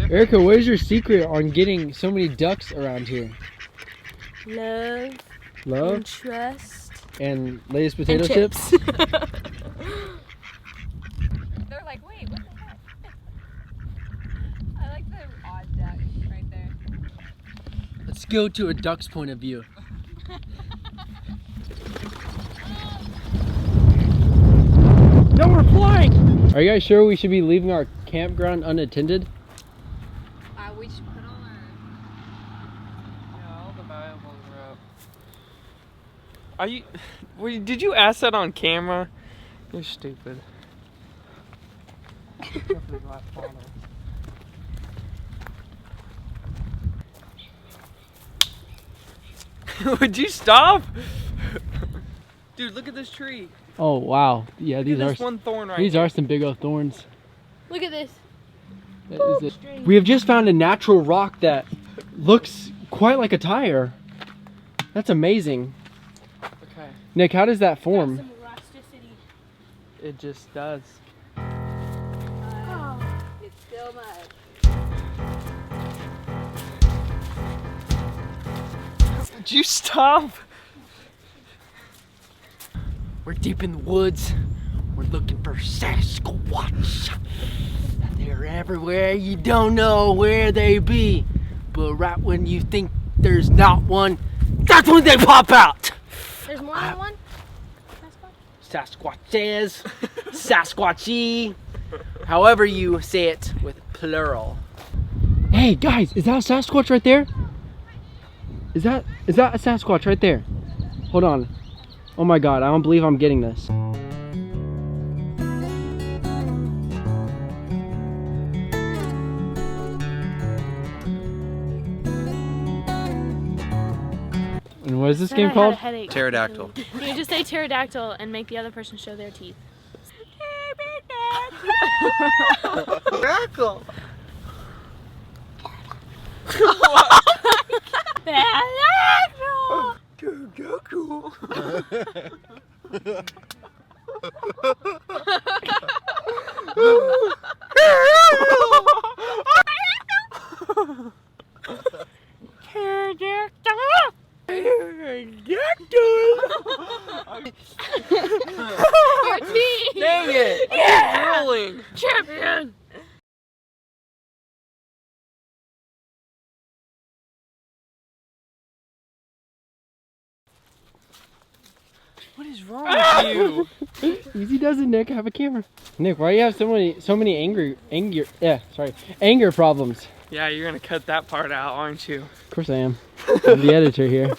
Erica, what is your secret on getting so many ducks around here? Love. Love? And trust. And Lay's potato and chips? chips. They're like, wait, what the heck? I like the odd duck right there. Let's go to a duck's point of view. No, we're flying! Are you guys sure we should be leaving our campground unattended? We should put on our... Yeah, all the valuables are up. Are you... Did you ask that on camera? You're stupid. Would you stop? Dude, look at this tree. Oh wow. Yeah, these are one thorn right these here. are some big old thorns. Look at this. That is it. We have just found a natural rock that looks quite like a tire. That's amazing. Okay. Nick, how does that form? Some rusticity. It just does. It's still mud. Would you stop? We're deep in the woods. We're looking for Sasquatch. They're everywhere. You don't know where they be. But right when you think there's not one, that's when they pop out. There's more than one? Sasquatches, Sasquatchy, however you say it with plural. Hey guys, is that a Sasquatch right there? Is that a Sasquatch right there? Hold on. Oh my god, I don't believe I'm getting this. And what is this game called? Pterodactyl. You just say pterodactyl and make the other person show their teeth. Pterodactyl. Pterodactyl. Your teeth! Dang it! Yeah! Rolling. Champion! What is wrong with you? Easy does it, Nick. Have a camera. Nick, why do you have so many anger problems? Yeah, you're gonna cut that part out, aren't you? Of course I am. I'm the editor here.